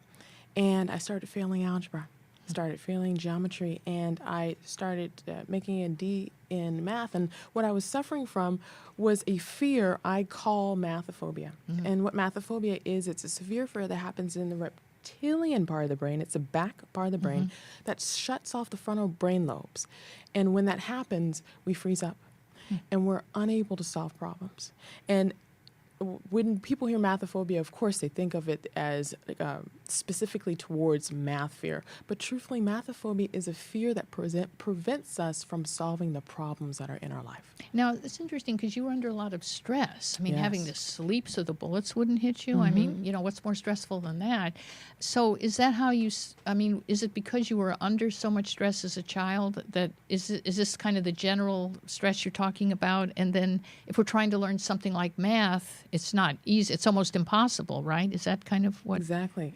and I started failing algebra, started failing geometry, and I started making a D in math. And what I was suffering from was a fear I call mathophobia. And what mathophobia is, it's a severe fear that happens in the reptilian part of the brain. It's the back part of the brain that shuts off the frontal brain lobes. And when that happens, we freeze up and we're unable to solve problems. And when people hear mathophobia, of course, they think of it as specifically towards math fear. But truthfully, mathophobia is a fear that prevents us from solving the problems that are in our life. Now, it's interesting because you were under a lot of stress. I mean, having Yes. to sleep so the bullets wouldn't hit you. I mean, what's more stressful than that? So is that how you, is it because you were under so much stress as a child that, is this kind of the general stress you're talking about? And then if we're trying to learn something like math, it's not easy. It's almost impossible, right? Is that kind of what? Exactly.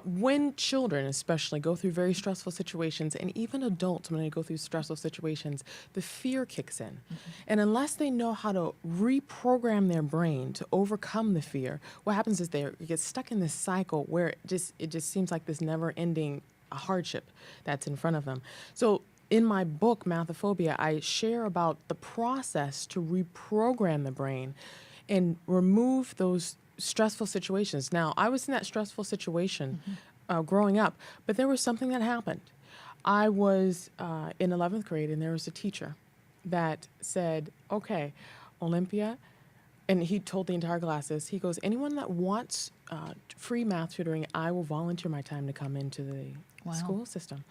When children especially go through very stressful situations, and even adults when they go through stressful situations, the fear kicks in. And unless they know how to reprogram their brain to overcome the fear, what happens is they get stuck in this cycle where it just seems like this never-ending hardship that's in front of them. So in my book, Mathophobia, I share about the process to reprogram the brain and remove those stressful situations. Now, I was in that stressful situation growing up, but there was something that happened. I was in 11th grade, and there was a teacher that said, okay, Olympia, and he told the entire class this. He goes, anyone that wants free math tutoring, I will volunteer my time to come into the school system.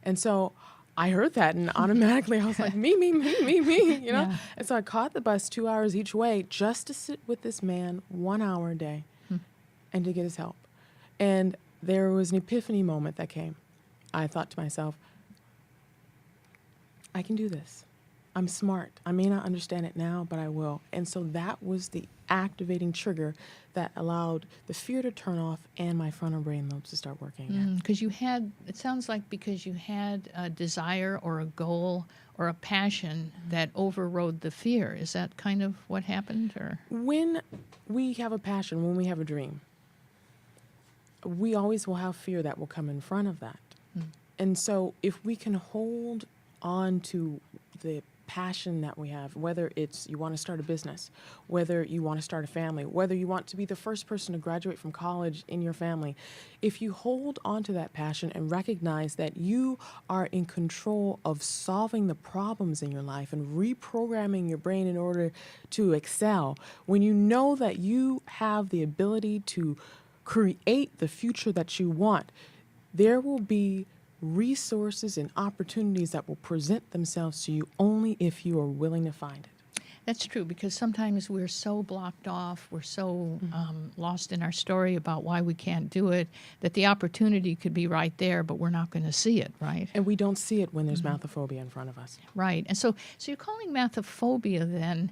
And so I heard that, and automatically I was like, me, you know? Yeah. And so I caught the bus 2 hours each way just to sit with this man 1 hour a day and to get his help. And there was an epiphany moment that came. I thought to myself, I can do this. I'm smart. I may not understand it now, but I will. And so that was the activating trigger that allowed the fear to turn off and my frontal brain lobes to start working again. Because you had, it sounds like because you had a desire or a goal or a passion that overrode the fear. Is that kind of what happened? Or When we have a passion, when we have a dream, we always will have fear that will come in front of that. And so if we can hold on to the passion that we have, whether it's you want to start a business, whether you want to start a family, whether you want to be the first person to graduate from college in your family, if you hold on to that passion and recognize that you are in control of solving the problems in your life and reprogramming your brain in order to excel, when you know that you have the ability to create the future that you want, there will be resources and opportunities that will present themselves to you only if you are willing to find it. that's true, because sometimes we're so blocked off, we're so lost in our story about why we can't do it, that the opportunity could be right there, but we're not going to see it, right? And we don't see it when there's mathophobia in front of us. Right. And so you're calling mathophobia then,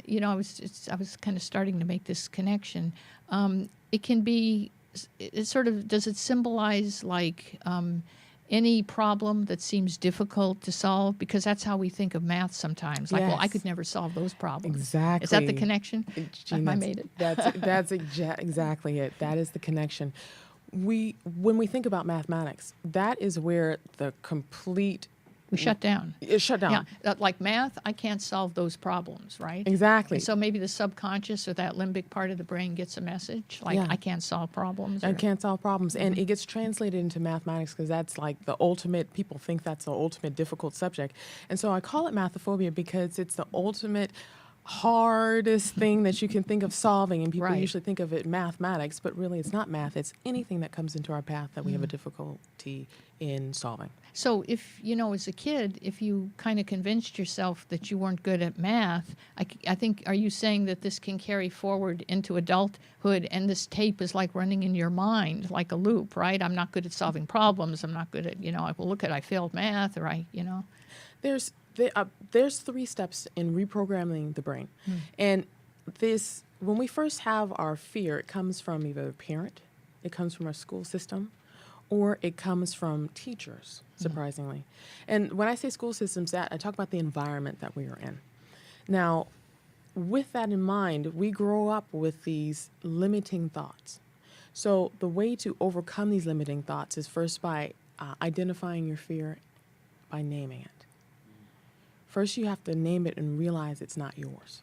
you know, I was kind of starting to make this connection. It can be, it sort of, does it symbolize like any problem that seems difficult to solve? Because that's how we think of math sometimes. Like, well, I Yes. could never solve those problems. Exactly. Is that the connection? Jean, I made it. That's exactly it. That is the connection. When we think about mathematics, that is where the complete We shut down. It's shut down. Yeah, like math, I can't solve those problems, right? Exactly. And so maybe the subconscious or that limbic part of the brain gets a message, like Yeah. I can't solve problems. I or- can't solve problems. And it gets translated into mathematics because that's like the ultimate, people think that's the ultimate difficult subject. And so I call it mathophobia because it's the ultimate hardest thing that you can think of solving. And people Right. usually think of it mathematics, but really it's not math. It's anything that comes into our path that we have a difficulty in solving. So if, you know, as a kid, if you kind of convinced yourself that you weren't good at math, I think, are you saying that this can carry forward into adulthood and this tape is like running in your mind like a loop, right? I'm not good at solving problems. I'm not good at, you know, well, look at, I failed math, or I, you know. There's 3 steps in reprogramming the brain. And this, when we first have our fear, it comes from either a parent, it comes from our school system, or it comes from teachers, surprisingly. And when I say school systems, that I talk about the environment that we are in. Now, with that in mind, we grow up with these limiting thoughts. So the way to overcome these limiting thoughts is first by identifying your fear, by naming it. First, you have to name it and realize it's not yours.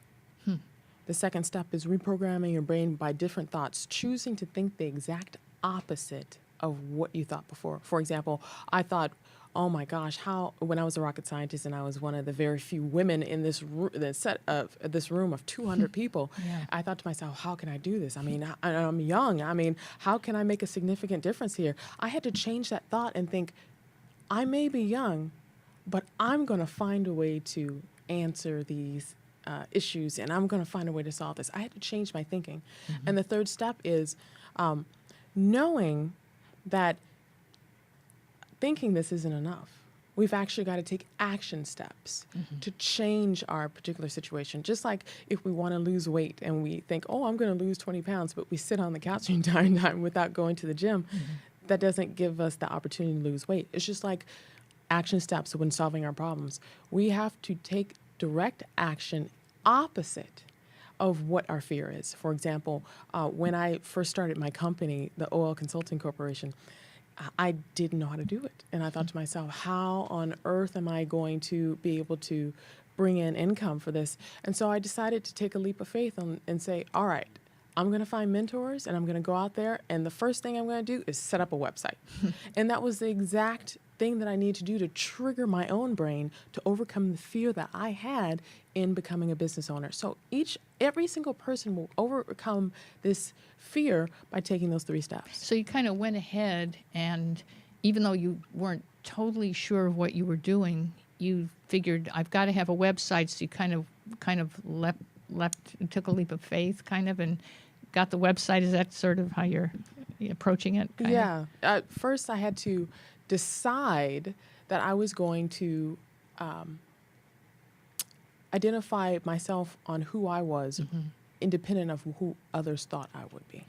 The second step is reprogramming your brain by different thoughts, choosing to think the exact opposite of what you thought before. For example, I thought, oh my gosh, when I was a rocket scientist and I was one of the very few women in this room of 200 people, Yeah. I thought to myself, how can I do this? I mean, I'm young. I mean, how can I make a significant difference here? I had to change that thought and think, I may be young, but I'm going to find a way to answer these issues, and I'm going to find a way to solve this. I had to change my thinking. And the third step is knowing that thinking this isn't enough. We've actually got to take action steps to change our particular situation. Just like if we want to lose weight and we think, oh, I'm going to lose 20 pounds, but we sit on the couch the entire time without going to the gym, that doesn't give us the opportunity to lose weight. It's just like action steps when solving our problems. We have to take direct action opposite of what our fear is. For example, when I first started my company, the OL Consulting Corporation, I didn't know how to do it. And I thought to myself, how on earth am I going to be able to bring in income for this? And so I decided to take a leap of faith and say, all right, I'm going to find mentors and I'm going to go out there. And the first thing I'm going to do is set up a website. And that was the exact thing that I need to do to trigger my own brain to overcome the fear that I had in becoming a business owner. So every single person will overcome this fear by taking those 3 steps. So you kind of went ahead, and even though you weren't totally sure of what you were doing, you figured, I've got to have a website. So you kind of took a leap of faith, kind of, and got the website. Is that sort of how you're approaching it? Yeah. At first, I had to decide that I was going to identify myself on who I was, independent of who others thought I would be.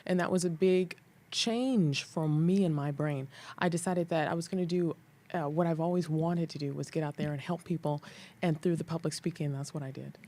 And that was a big change for me in my brain. I decided that I was going to do what I've always wanted to do, was get out there and help people. And through the public speaking, that's what I did.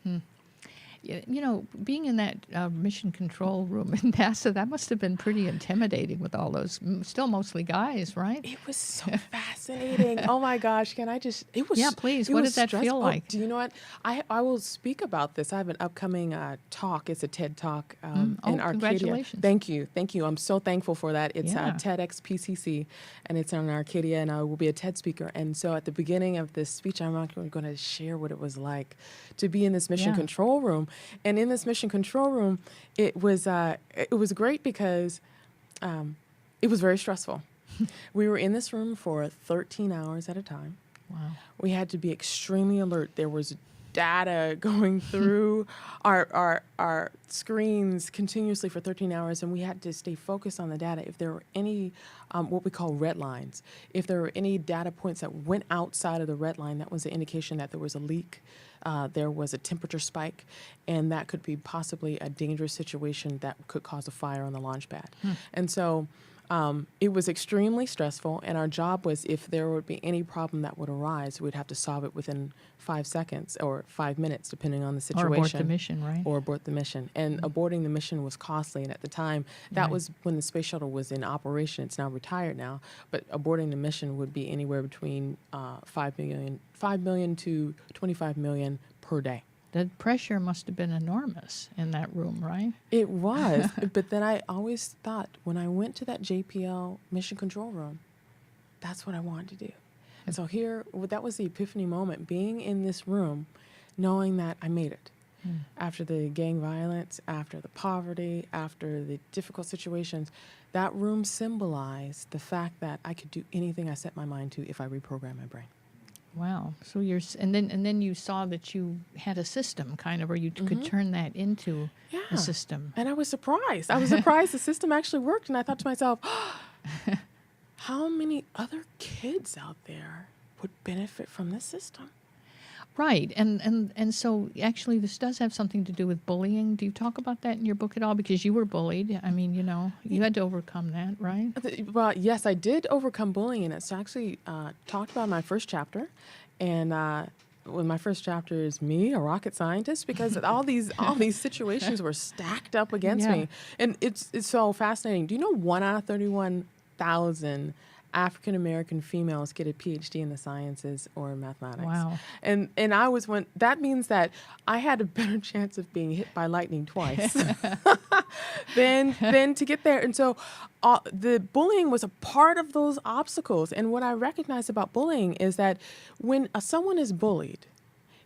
You know, being in that mission control room in NASA, that must have been pretty intimidating with all those, still mostly guys, right? It was so fascinating. Oh my gosh, it was. Yeah, please. It What was did that feel stressful. like? Do you know what? I will speak about this. I have an upcoming talk. It's a TED Talk in Arcadia. Congratulations. Thank you. I'm so thankful for that. It's Yeah. TEDx PCC, and it's in Arcadia, and I will be a TED speaker. And so at the beginning of this speech, I'm actually going to share what it was like to be in this mission control room. And in this mission control room, it was great because it was very stressful. We were in this room for 13 hours at a time. Wow. We had to be extremely alert. There was data going through our screens continuously for 13 hours, and we had to stay focused on the data. If there were any what we call red lines, if there were any data points that went outside of the red line, that was an indication that there was a leak, there was a temperature spike, and that could be possibly a dangerous situation that could cause a fire on the launch pad. And so it was extremely stressful, and our job was, if there would be any problem that would arise, we'd have to solve it within 5 seconds or 5 minutes, depending on the situation. Or abort the mission, right? Or abort the mission. And aborting the mission was costly, and at the time, that was when the space shuttle was in operation. It's now retired now, but aborting the mission would be anywhere between $5 million to $25 million per day. The pressure must have been enormous in that room, right? It was. But then I always thought, when I went to that JPL mission control room, that's what I wanted to do. And so that was the epiphany moment, being in this room, knowing that I made it. After the gang violence, after the poverty, after the difficult situations, that room symbolized the fact that I could do anything I set my mind to if I reprogram my brain. Wow. So and then you saw that you had a system, kind of, where you could turn that into a system. And I was surprised. I was surprised the system actually worked. And I thought to myself, how many other kids out there would benefit from this system? Right. And so actually this does have something to do with bullying. Do you talk about that in your book at all? Because you were bullied. I mean, you had to overcome that, right? Well, yes, I did overcome bullying, and it's actually talked about in my first chapter. And my first chapter is me, a rocket scientist, because all these situations were stacked up against me. And it's so fascinating. Do you know 1 out of 31,000 African American females get a PhD in the sciences or mathematics? Wow. And I was one. That means that I had a better chance of being hit by lightning twice than to get there. And so the bullying was a part of those obstacles. And what I recognize about bullying is that when someone is bullied,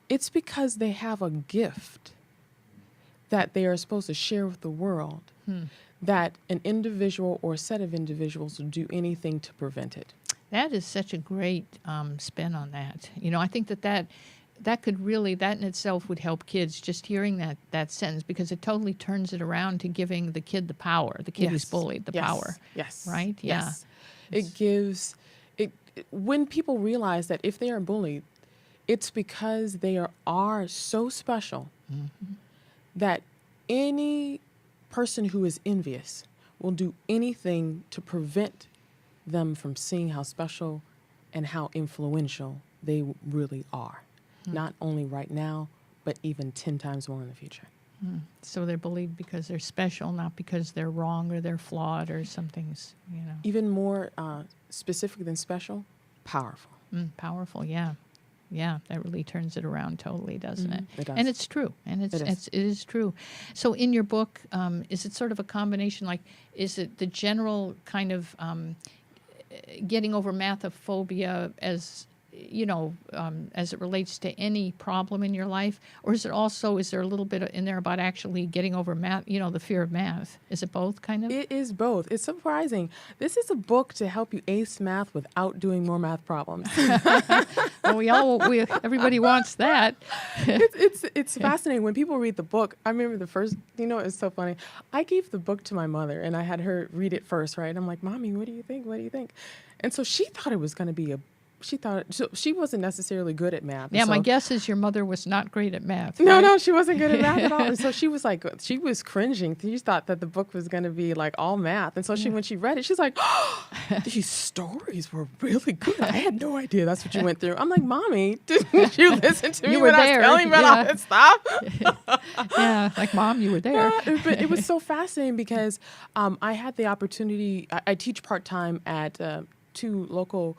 it's because they have a gift that they are supposed to share with the world, that an individual or a set of individuals will do anything to prevent it. That is such a great spin on that. I think that could really, that in itself would help kids, just hearing that sentence, because it totally turns it around to giving the kid the power, the kid who's bullied, the power. Yes. Right? Yes. Yeah. It gives, when people realize that if they are bullied, it's because they are so special that any person who is envious will do anything to prevent them from seeing how special and how influential they really are. Not only right now, but even 10 times more in the future. So they're bullied because they're special, not because they're wrong or they're flawed or something's, Even more specific than special, powerful. Powerful, yeah. Yeah, that really turns it around totally, doesn't it? It does. And it's true. And it is true. So in your book, is it sort of a combination, like, is it the general kind of getting over mathophobia as as it relates to any problem in your life, or is there a little bit in there about actually getting over math, the fear of math? Is it both, kind of? It is both. It's surprising. This is a book to help you ace math without doing more math problems. Well, everybody wants that. It's fascinating when people read the book. I remember the first. It's so funny. I gave the book to my mother, and I had her read it first. Right? I'm like, Mommy, what do you think? What do you think? And so she thought it was going to be she wasn't necessarily good at math. Yeah, my guess is your mother was not great at math. No, right? no, she wasn't good at math at all. And so she was cringing. She thought that the book was going to be like all math. And so when she read it, she's like, oh, these stories were really good. I had no idea that's what you went through. I'm like, Mommy, didn't you listen to me when I was telling you about all this stuff? Yeah, like, Mom, you were there. Yeah, but it was so fascinating because I had the opportunity. I teach part-time at 2 local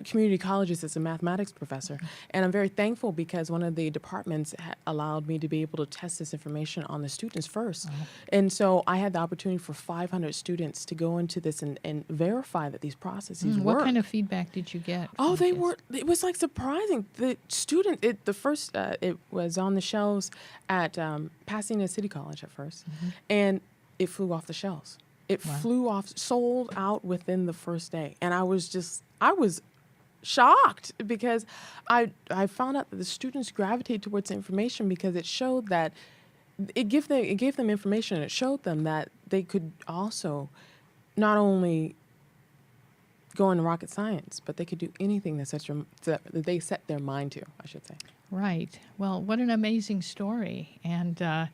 community colleges as a mathematics professor. And I'm very thankful because one of the departments allowed me to be able to test this information on the students first. Oh. And so I had the opportunity for 500 students to go into this and verify that these processes work. What kind of feedback did you get? Oh, it was like surprising. The student, it was on the shelves at Pasadena City College at first, and it flew off the shelves. It flew off, sold out within the first day. And I was shocked because I found out that the students gravitate towards information because it showed that it gave them information, and it showed them that they could also not only go into rocket science, but they could do anything that they set their mind to, I should say. Right. Well, what an amazing story. And the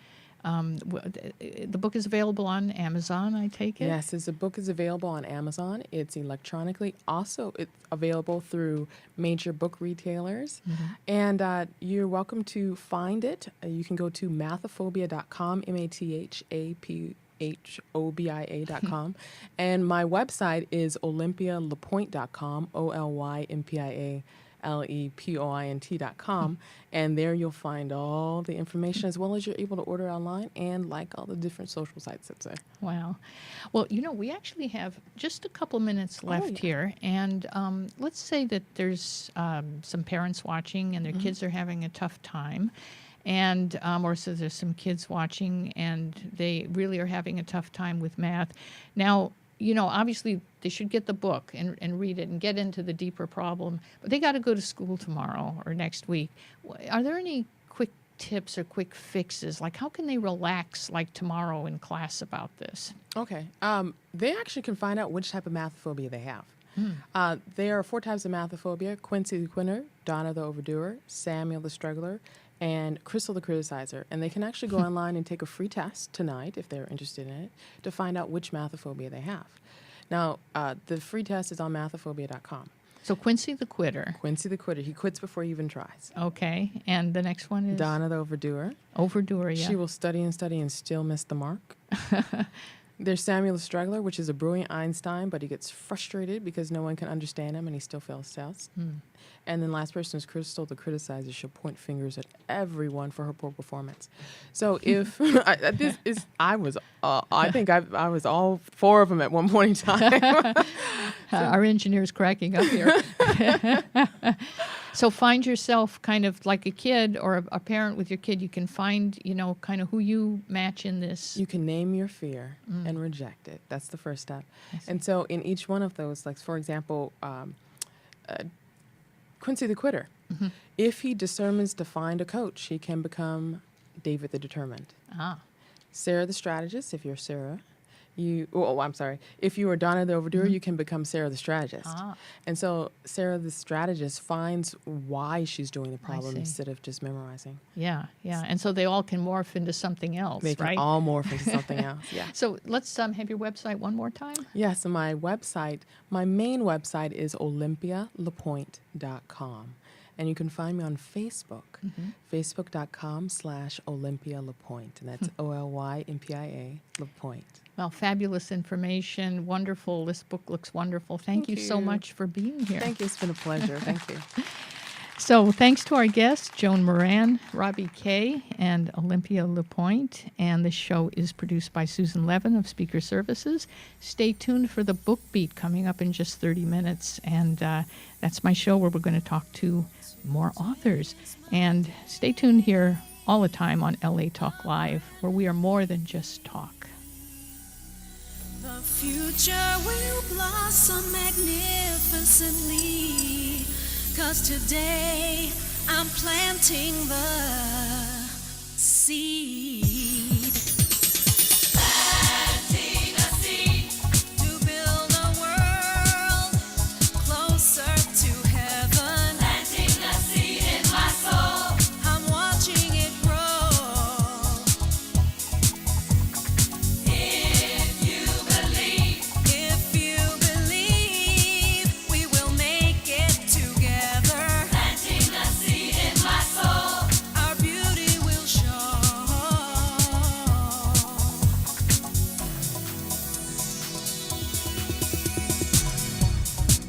book is available on Amazon, I take it? Yes, the book is available on Amazon. It's electronically. Also, it's available through major book retailers. And you're welcome to find it. You can go to mathophobia.com, MATHAPHOBIA.com. And my website is olympialapointe.com, OLYMPIALEPOINT.com, and there you'll find all the information as well as you're able to order online and like all the different social sites that's there. Wow. Well, we actually have just a couple minutes left here, and let's say that there's some parents watching and their kids are having a tough time, and or so there's some kids watching and they really are having a tough time with math. Now, obviously they should get the book and read it and get into the deeper problem, but they got to go to school tomorrow or next week. Are there any quick tips or quick fixes? Like, how can they relax, like, tomorrow in class about this? Okay. They actually can find out which type of mathophobia they have. There are 4 types of mathophobia: Quincy the Quinter, Donna the Overdoer, Samuel the Struggler, and Crystal the Criticizer. And they can actually go online and take a free test tonight, if they're interested in it, to find out which mathophobia they have. Now, the free test is on mathophobia.com. So Quincy the Quitter. Quincy the Quitter. He quits before he even tries. Okay. And the next one is? Donna the Overdoer. Overdoer, yeah. She will study and still miss the mark. There's Samuel the Struggler, which is a brilliant Einstein, but he gets frustrated because no one can understand him and he still fails tests. And then last person is Crystal the Criticizer. She'll point fingers at everyone for her poor performance. So if I think I was all 4 of them at one point in time. Our engineer's cracking up here. So find yourself kind of like a kid or a parent with your kid. You can find, kind of who you match in this. You can name your fear and reject it. That's the first step. And so in each one of those, like, for example, Quincy the Quitter, if he determines to find a coach, he can become David the Determined. Sarah the Strategist, if you're Sarah. If you are Donna the Overdoer, you can become Sarah the Strategist. And so Sarah the Strategist finds why she's doing the problem instead of just memorizing. Yeah. And so they all can morph into something else, They can all morph into something else, yeah. So let's have your website one more time. Yes, my main website is olympialapointe.com. And you can find me on Facebook, facebook.com/OlympiaLaPointe. And that's OLYMPIA LaPointe. Well, fabulous information. Wonderful. This book looks wonderful. Thank you so much for being here. Thank you. It's been a pleasure. Thank you. So thanks to our guests, Joan Moran, Robbie Kay, and Olympia LaPointe. And the show is produced by Susan Levin of Speaker Services. Stay tuned for the Book Beat coming up in just 30 minutes. And that's my show where we're going to talk to more authors. And stay tuned here all the time on LA Talk Live, where we are more than just talk. The future will blossom magnificently, 'cause today I'm planting the seed. Planting a seed to build a world closer to heaven. Planting a seed in my soul. I'm watching it grow. If you believe, we will make it together. Planting a seed in my soul, our beauty will show.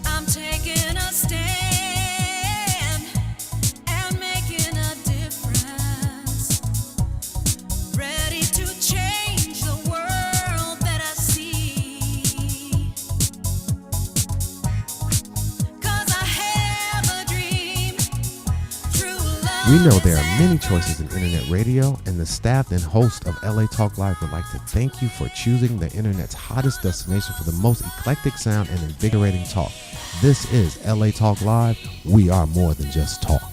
I'm taking a stand and making a difference. Ready to change the world that I see. 'Cause I have a dream. True love. We know there are many choices in internet radio, and the staff and host of LA Talk Live would like to thank you for choosing the internet's hottest destination for the most eclectic sound and invigorating talk. This is LA Talk Live. We are more than just talk.